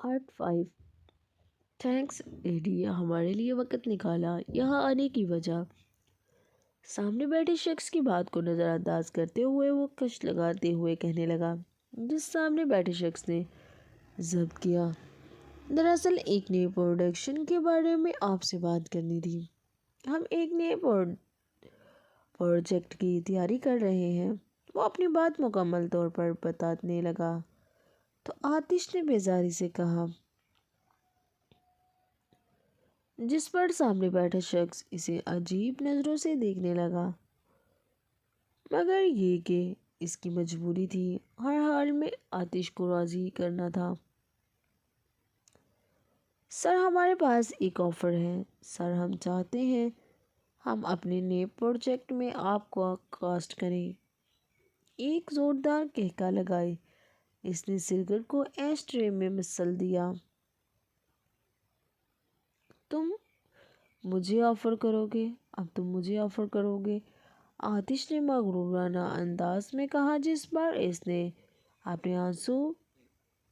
Part 5۔ Thanks ایڈی، ہمارے لیے وقت نکالا۔ یہاں آنے کی وجہ۔ سامنے بیٹھے شخص کی بات کو نظر انداز کرتے ہوئے وہ کش لگاتے ہوئے کہنے لگا، جس سامنے بیٹھے شخص نے ضبط کیا۔ دراصل ایک نئے پروڈکشن کے بارے میں آپ سے بات کرنی تھی۔ ہم ایک نئے پروجیکٹ کی تیاری کر رہے ہیں۔ وہ اپنی بات مکمل طور پر بتانے لگا تو آتش نے بیزاری سے کہا، جس پر سامنے بیٹھا شخص اسے عجیب نظروں سے دیکھنے لگا، مگر یہ کہ اس کی مجبوری تھی۔ ہر حال میں آتش کو راضی کرنا تھا۔ سر، ہمارے پاس ایک آفر ہے۔ سر، ہم چاہتے ہیں ہم اپنے نئے پروجیکٹ میں آپ کو کاسٹ کریں۔ ایک زوردار کہکا لگائے اس نے سگریٹ کو ایش ٹرے میں مسل دیا۔ تم مجھے آفر کرو گے؟ اب تم مجھے آفر کرو گے؟ آتش نے مغرورانہ انداز میں کہا، جس پر اس نے اپنے آنسو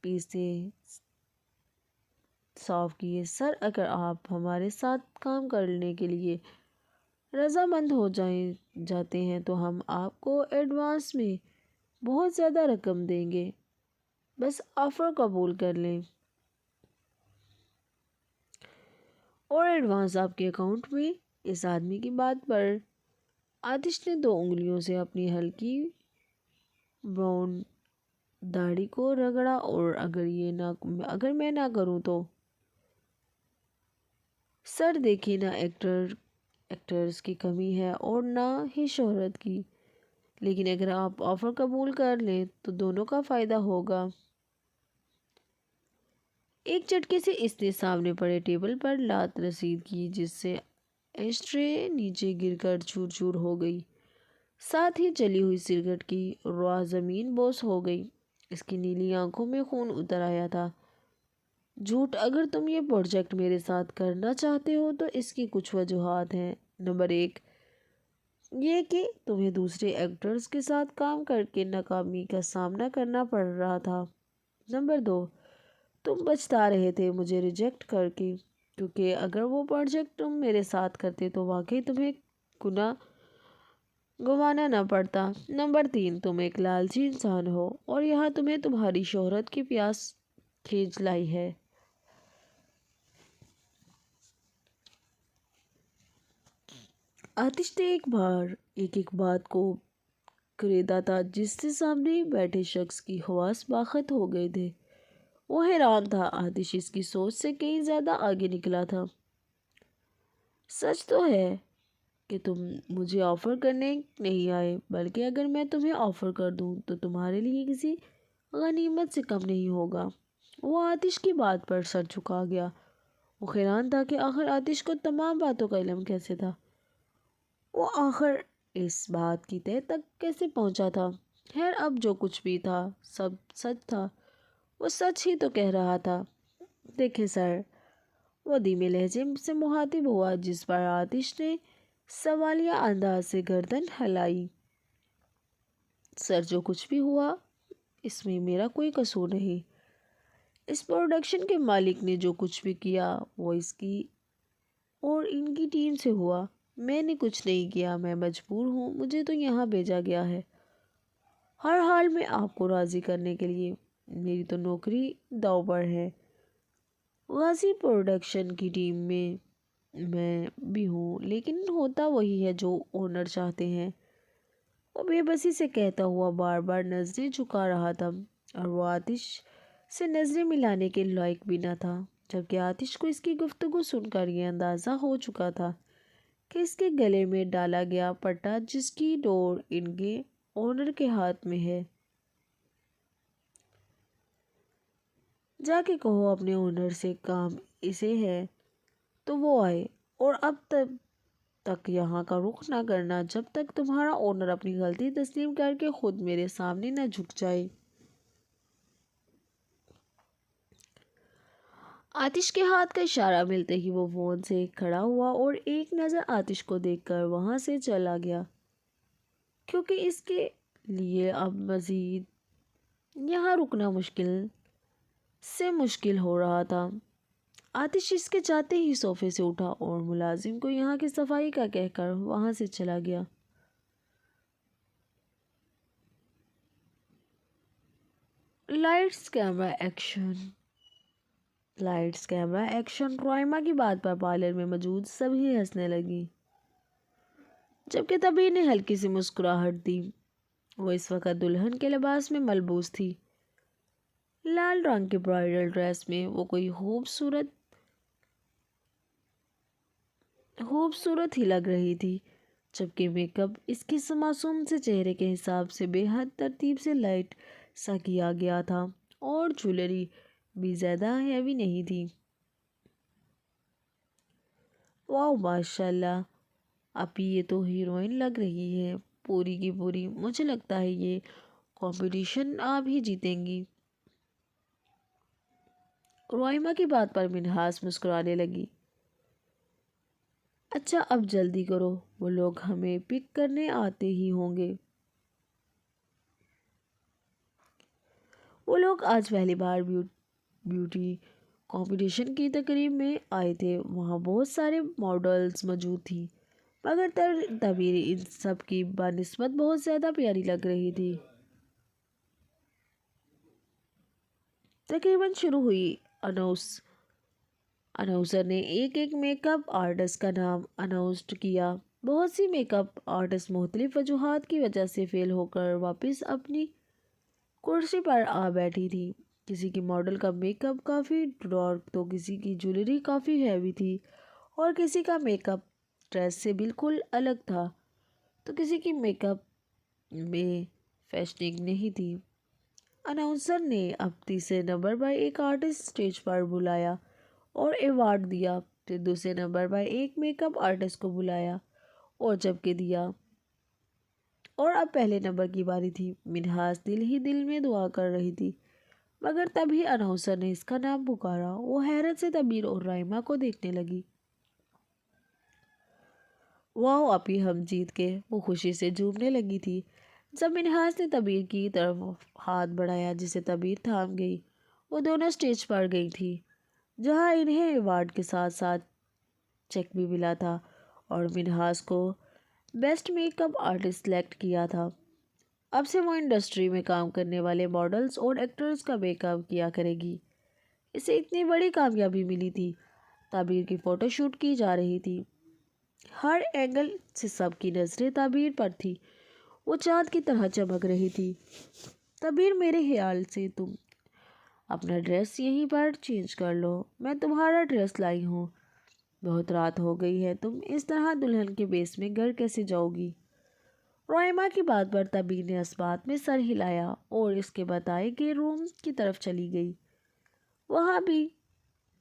پیسے صاف کیے۔ سر، اگر آپ ہمارے ساتھ کام کرنے کے لیے رضامند ہو جاتے ہیں تو ہم آپ کو ایڈوانس میں بہت زیادہ رقم دیں گے۔ بس آفر قبول کر لیں اور ایڈوانس آپ کے اکاؤنٹ میں۔ اس آدمی کی بات پر آتش نے 2 انگلیوں سے اپنی ہلکی براؤن داڑھی کو رگڑا، اور اگر میں نہ کروں تو؟ سر دیکھیے، نہ ایکٹرز کی کمی ہے اور نہ ہی شہرت کی، لیکن اگر آپ آفر قبول کر لیں تو دونوں کا فائدہ ہوگا۔ ایک جھٹکے سے اس نے سامنے پڑے ٹیبل پر لات رسید کی، جس سے ایش ٹرے نیچے گر کر چور چور ہو گئی۔ ساتھ ہی جلی ہوئی سگریٹ کی راھ زمین بوس ہو گئی۔ اس کی نیلی آنکھوں میں خون اتر آیا تھا۔ جھوٹ، اگر تم یہ پروجیکٹ میرے ساتھ کرنا چاہتے ہو تو اس کی کچھ وجوہات ہیں۔ نمبر 1، یہ کہ تمہیں دوسرے ایکٹرز کے ساتھ کام کر کے ناکامی کا سامنا کرنا پڑ رہا تھا۔ نمبر 2، تم پچھتا رہے تھے مجھے ریجیکٹ کر کے، کیونکہ اگر وہ پروجیکٹ تم میرے ساتھ کرتے تو واقعی تمہیں گنوانا نہ پڑتا۔ نمبر 3، تم ایک لالچی انسان ہو اور یہاں تمہیں تمہاری شہرت کی پیاس کھینچ لائی ہے۔ آتش نے ایک بات کو کریدا تھا، جس سے سامنے بیٹھے شخص کی حواس باخت ہو گئے تھے۔ وہ حیران تھا۔ آتش اس کی سوچ سے کہیں زیادہ آگے نکلا تھا۔ سچ تو ہے کہ تم مجھے آفر کرنے نہیں آئے، بلکہ اگر میں تمہیں آفر کر دوں تو تمہارے لیے کسی غنیمت سے کم نہیں ہوگا۔ وہ آتش کی بات پر سر جھکا گیا۔ وہ حیران تھا کہ آخر آتش کو تمام باتوں کا علم کیسے تھا۔ وہ آخر اس بات کی تہہ تک کیسے پہنچا تھا؟ خیر، اب جو کچھ بھی تھا سب سچ تھا۔ وہ سچ ہی تو کہہ رہا تھا۔ دیکھیں سر، وہ دھیمے لہجے سے مخاطب ہوا، جس پر آتش نے سوالیہ انداز سے گردن ہلائی۔ سر، جو کچھ بھی ہوا اس میں میرا کوئی قصور نہیں۔ اس پروڈکشن کے مالک نے جو کچھ بھی کیا وہ اس کی اور ان کی ٹیم سے ہوا۔ میں نے کچھ نہیں کیا، میں مجبور ہوں، مجھے تو یہاں بھیجا گیا ہے ہر حال میں آپ کو راضی کرنے کے لیے۔ میری تو نوکری داؤ پر ہے۔ غازی پروڈکشن کی ٹیم میں بھی ہوں، لیکن ہوتا وہی ہے جو اونر چاہتے ہیں۔ وہ بے بسی سے کہتا ہوا بار بار نظریں جھکا رہا تھا، اور وہ آتش سے نظریں ملانے کے لائق بھی نہ تھا، جبکہ آتش کو اس کی گفتگو سن کر یہ اندازہ ہو چکا تھا کہ اس کے گلے میں ڈالا گیا پٹا، جس کی ڈور ان کے اونر کے ہاتھ میں ہے۔ جا کے کہو اپنے اونر سے کام اسے ہے تو وہ آئے، اور اب تک یہاں کا رخ نہ کرنا جب تک تمہارا اونر اپنی غلطی تسلیم کر کے خود میرے سامنے نہ جھک جائے۔ آتش کے ہاتھ کا اشارہ ملتے ہی وہ فون سے کھڑا ہوا اور ایک نظر آتش کو دیکھ کر وہاں سے چلا گیا، کیونکہ اس کے لیے اب مزید یہاں رکنا مشکل سے مشکل ہو رہا تھا۔ آتش اس کے جاتے ہی صوفے سے اٹھا اور ملازم کو یہاں کی صفائی کا کہہ کر وہاں سے چلا گیا۔ Lights camera action. Lights camera action. Raima کی بات پر پارلر میں موجود سبھی ہنسنے لگی، جبکہ تبیر نے ہلکی سی مسکراہٹ دی۔ وہ اس وقت دلہن کے لباس میں ملبوس تھی، لال رنگ کے برائڈل ڈریس میں۔ وہ کوئی خوبصورت ہی لگ رہی تھی، جبکہ میک اپ اس کے معصوم سے چہرے کے حساب سے بے حد ترتیب سے لائٹ سا کیا گیا تھا، اور جویلری بھی زیادہ ہیوی نہیں تھی۔ واو ماشاءاللہ، اب یہ تو ہیروئن لگ رہی ہے پوری کی پوری۔ مجھے لگتا ہے یہ کمپٹیشن آپ ہی جیتیں گی۔ رائمہ کی بات پر منہاس مسکرانے لگی۔ اچھا اب جلدی کرو، وہ لوگ ہمیں پک کرنے آتے ہی ہوں گے۔ وہ لوگ آج پہلی بار بیوٹی کمپٹیشن کی تقریب میں آئے تھے۔ وہاں بہت سارے ماڈلز موجود تھیں، مگر تبیر ان سب کی بنسبت بہت زیادہ پیاری لگ رہی تھی۔ تقریباً شروع ہوئی۔ اناؤنسر نے ایک ایک میک اپ آرٹسٹ کا نام اناؤنسڈ کیا۔ بہت سی میک اپ آرٹسٹ مختلف وجوہات کی وجہ سے فیل ہو کر واپس اپنی کرسی پر آ بیٹھی تھی۔ کسی کی ماڈل کا میک اپ کافی ڈارک تو کسی کی جویلری کافی ہیوی تھی، اور کسی کا میک اپ ڈریس سے بالکل الگ تھا، تو کسی کی میک اپ میں فیشننگ نہیں تھی۔ اناؤنسر نے اب تیسرے نمبر پر ایک آرٹسٹ اسٹیج پر بلایا اور ایوارڈ دیا، پھر دوسرے نمبر پر ایک میک اپ آرٹسٹ کو بلایا اور جبکہ دیا، اور اب پہلے نمبر کی باری تھی۔ منہاس دل ہی دل میں دعا کر رہی تھی، مگر تبھی اناؤنسر نے اس کا نام پکارا۔ وہ حیرت سے تبیر اور رائمہ کو دیکھنے لگی۔ واو اپی ہم جیت گئے، وہ خوشی سے جھومنے لگی تھی۔ جب منہاس نے تبیر کی طرف ہاتھ بڑھایا جسے تبیر تھام گئی، وہ دونوں اسٹیج پر گئی تھی، جہاں انہیں ایوارڈ کے ساتھ ساتھ چیک بھی ملا تھا، اور منہاس کو best make up artist select کیا تھا۔ اب سے وہ انڈسٹری میں کام کرنے والے ماڈلز اور ایکٹرز کا میک اپ کیا کرے گی۔ اسے اتنی بڑی کامیابی ملی تھی۔ تبیر کی فوٹو شوٹ کی جا رہی تھی، ہر اینگل سے سب کی نظریں تبیر پر تھی۔ وہ چاند کی طرح چمک رہی تھی۔ تبیر میرے خیال سے تم اپنا ڈریس یہیں پر چینج کر لو، میں تمہارا ڈریس لائی ہوں۔ بہت رات ہو گئی ہے، تم اس طرح دلہن کے بیس میں گھر کیسے جاؤ گی؟ رائمہ کی بات پر تبیر نے اس بات میں سر ہلایا اور اس کے بتائے گئے روم کی طرف چلی گئی۔ وہاں بھی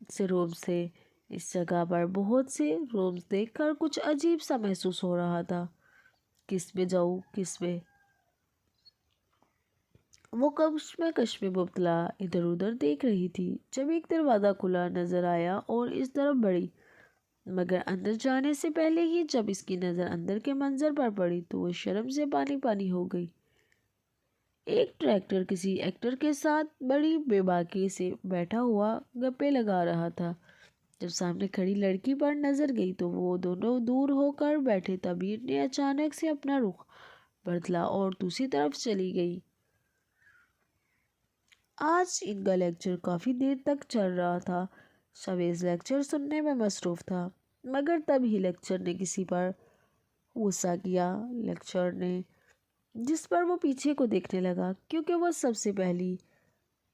سے روم سے اس جگہ پر بہت سے رومز دیکھ کر کچھ عجیب سا محسوس ہو رہا تھا۔ کس میں جاؤں کس میں؟ وہ کشمکش میں مبتلا ادھر ادھر دیکھ رہی تھی، جب ایک دروازہ کھلا نظر آیا اور اس طرف بڑھی، مگر اندر جانے سے پہلے ہی جب اس کی نظر اندر کے منظر پر پڑی تو وہ شرم سے پانی پانی ہو گئی۔ ایک ڈائریکٹر کسی ایکٹر کے ساتھ بڑی بے باکی سے بیٹھا ہوا گپیں لگا رہا تھا۔ جب سامنے کھڑی لڑکی پر نظر گئی تو وہ دونوں دور ہو کر بیٹھے۔ تبیر نے اچانک سے اپنا رخ بدلا اور دوسری طرف چلی گئی۔ آج ان کا لیکچر کافی دیر تک چل رہا تھا۔ شاویز لیکچر سننے میں مصروف تھا، مگر تب ہی لیکچر نے کسی پر غصہ کیا۔ لیکچر نے جس پر وہ پیچھے کو دیکھنے لگا، کیونکہ وہ سب سے پہلی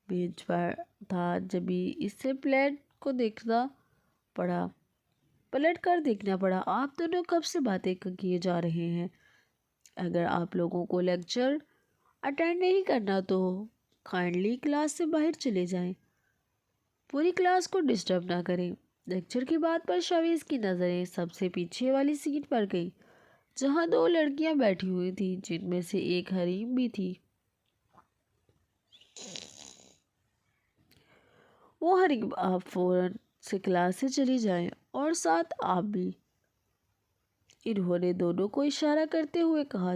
بینچ پر تھا۔ جبھی اسے پلٹ کر دیکھنا پڑا۔ آپ دونوں کب سے باتیں کیے جا رہے ہیں؟ اگر آپ لوگوں کو لیکچر اٹینڈ نہیں کرنا تو کائنڈلی کلاس سے باہر چلے جائیں، پوری کلاس کو ڈسٹرب نہ کریں۔ لیکچر کی بات پر شاویز کی نظریں سب سے پیچھے والی سیٹ پر گئی، جہاں دو لڑکیاں بیٹھی ہوئی تھیں، جن میں سے ایک حریم بھی تھی۔ وہ حریم آپ فوراً سے کلاس سے چلی جائیں، اور ساتھ آپ بھی، انہوں نے دونوں کو اشارہ کرتے ہوئے کہا،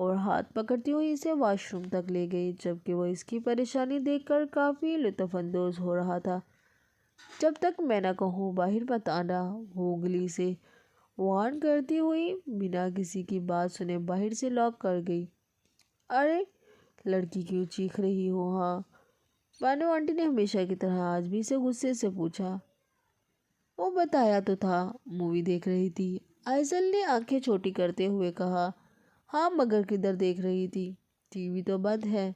اور ہاتھ پکڑتی ہوئی اسے واش روم تک لے گئی، جبکہ وہ اس کی پریشانی دیکھ کر کافی لطف اندوز ہو رہا تھا۔ جب تک میں نہ کہوں باہر مت آنا، وہ گلی سے وارن کرتی ہوئی بنا کسی کی بات سنے باہر سے لاک کر گئی۔ ارے لڑکی کیوں چیخ رہی ہو؟ ہاں، بانو آنٹی نے ہمیشہ کی طرح آج بھی اسے غصے سے پوچھا۔ وہ بتایا تو تھا مووی دیکھ رہی تھی، آئزل نے آنکھیں چھوٹی کرتے ہوئے کہا۔ ہاں مگر کدھر دیکھ رہی تھی؟ ٹی وی تو بند ہے۔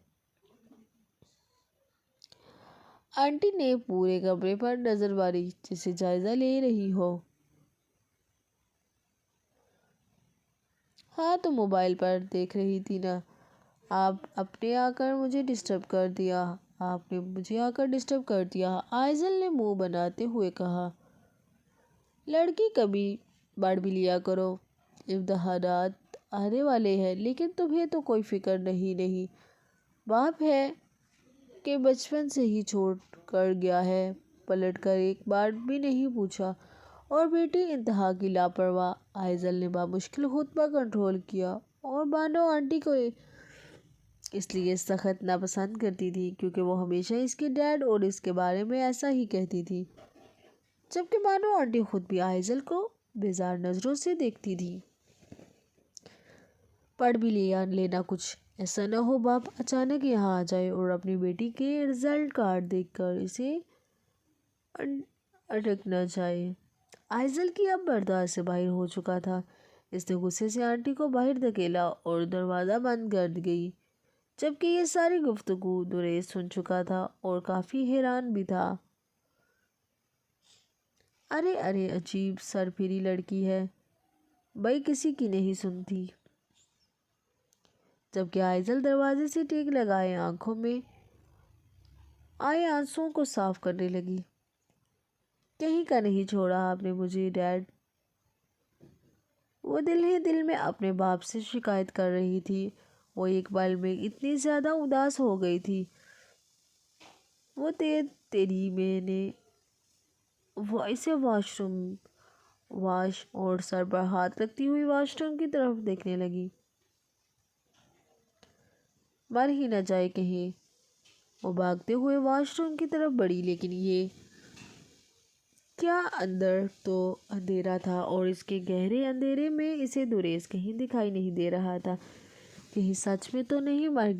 آنٹی نے پورے کمرے پر نظر ماری جسے جائزہ لے رہی ہو۔ ہاں تو موبائل پر دیکھ رہی تھی نا، آپ نے آ کر مجھے ڈسٹرب کر دیا، آئزل نے منہ بناتے ہوئے کہا۔ لڑکی کبھی بڑھ بھی لیا کرو، امتحانات آنے والے ہیں، لیکن تمہیں تو کوئی فکر نہیں، باپ ہے کہ بچپن سے ہی چھوڑ کر گیا ہے، پلٹ کر ایک بار بھی نہیں پوچھا، اور بیٹی انتہا کی لاپرواہ۔ آئزل نے بامشکل خطبہ کنٹرول کیا، اور بانو آنٹی کو اس لیے سخت ناپسند کرتی تھی کیونکہ وہ ہمیشہ اس کے ڈیڈ اور اس کے بارے میں ایسا ہی کہتی تھی، جبکہ بانو آنٹی خود بھی آئزل کو بیزار نظروں سے دیکھتی تھی۔ پڑھ بھی لینا، کچھ ایسا نہ ہو باپ اچانک یہاں آ جائے اور اپنی بیٹی کے رزلٹ کارڈ دیکھ کر اسے اٹک نہ جائے۔ آئزل کی اب برداشت سے باہر ہو چکا تھا، اس نے غصے سے آنٹی کو باہر دھکیلا اور دروازہ بند کر گئی، جبکہ یہ ساری گفتگو دریس سن چکا تھا اور کافی حیران بھی تھا۔ ارے عجیب سرپھری لڑکی ہے، بھائی کسی کی نہیں سنتی۔ جبکہ آئزل دروازے سے ٹیک لگائے آنکھوں میں آئے آنسوؤں کو صاف کرنے لگی۔ کہیں کا نہیں چھوڑا آپ نے مجھے ڈیڈ، وہ دل ہی دل میں اپنے باپ سے شکایت کر رہی تھی۔ وہ ایک پل میں اتنی زیادہ اداس ہو گئی تھی، وہ میں نے اسے واش اور سر پر ہاتھ رکھتی ہوئی واش روم کی طرف دیکھنے لگی۔ مر ہی نہ جائے کہیں۔ وہ بھاگتے ہوئے واش روم کی طرف بڑھی، لیکن یہ کیا اندر تو اندھیرا تھا اور اس کے گہرے اندھیرے میں اسے دریس کہیں دکھائی نہیں دے رہا تھا۔ کہیں سچ میں تو نہیں مر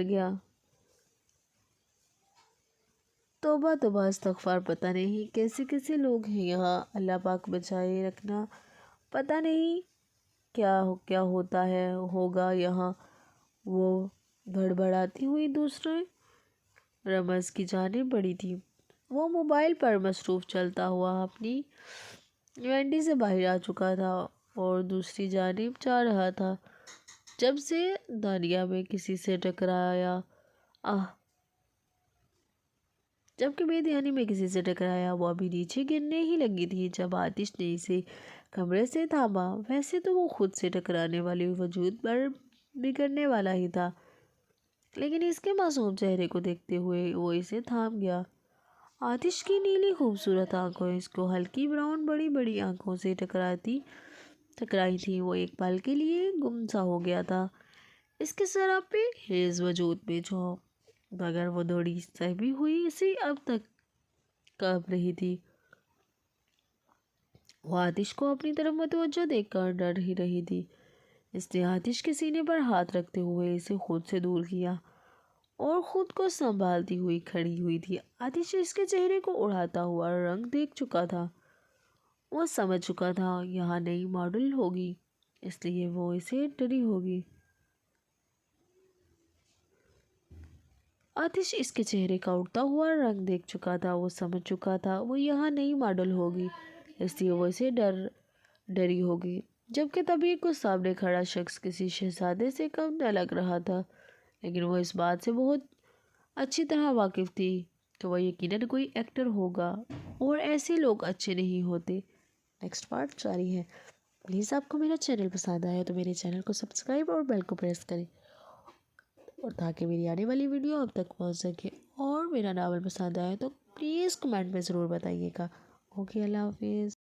گیا؟ توبہ استغفار، پتہ نہیں کیسے لوگ ہیں یہاں، اللہ پاک بچائے رکھنا، پتہ نہیں کیا ہوگا یہاں۔ وہ بڑبڑاتی ہوئی دوسرے رمز کی جانب بڑھی تھی۔ وہ موبائل پر مصروف چلتا ہوا اپنی وینڈی سے باہر آ چکا تھا اور دوسری جانب جا رہا تھا، جب سے دانیہ میں کسی سے ٹکرایا۔ وہ ابھی نیچے گرنے ہی لگی تھی جب آتش نے اسے کمرے سے تھاما۔ ویسے تو وہ خود سے ٹکرانے والی وجود پر بگڑنے والا ہی تھا، لیکن اس کے معصوم چہرے کو دیکھتے ہوئے وہ اسے تھام گیا۔ آتش کی نیلی خوبصورت آنکھیں اس کو ہلکی براؤن بڑی آنکھوں سے ٹکرائی تھی۔ وہ ایک پل کے لیے گم سا ہو گیا تھا اس کے سراپے خیز وجود میں، جو مگر وہ دوڑی سہمی ہوئی اسے اب تک کانپ رہی تھی۔ وہ آتش کو اپنی طرف متوجہ دیکھ کر ڈر ہی رہی تھی۔ اس نے آتش کے سینے پر ہاتھ رکھتے ہوئے اسے خود سے دور کیا اور خود کو سنبھالتی ہوئی کھڑی ہوئی تھی۔ آتش اس کے چہرے کو اڑاتا ہوا رنگ دیکھ چکا تھا۔ وہ سمجھ چکا تھا یہاں نئی ماڈل ہوگی، اس لیے وہ اسے ڈری ہوگی۔ آتش اس کے چہرے کا اڑتا ہوا رنگ دیکھ چکا تھا۔ وہ سمجھ چکا تھا وہ یہاں نئی ماڈل ہوگی، اس لیے وہ اسے ڈری ہوگی۔ جبکہ طبیب کو سامنے کھڑا شخص کسی شہزادے سے کم نہ لگ رہا تھا، لیکن وہ اس بات سے بہت اچھی طرح واقف تھی کہ وہ یقیناً کوئی ایکٹر ہوگا، اور ایسے لوگ اچھے نہیں ہوتے۔ نیکسٹ پارٹ جاری ہے۔ پلیز آپ کو میرا چینل پسند آیا تو میرے چینل کو سبسکرائب اور بیل کو پریس کریں، اور تاکہ میری آنے والی ویڈیو اب تک پہنچ سکے۔ اور میرا ناول پسند آیا تو پلیز کمنٹ میں ضرور بتائیے گا۔ اوکے، اللہ حافظ۔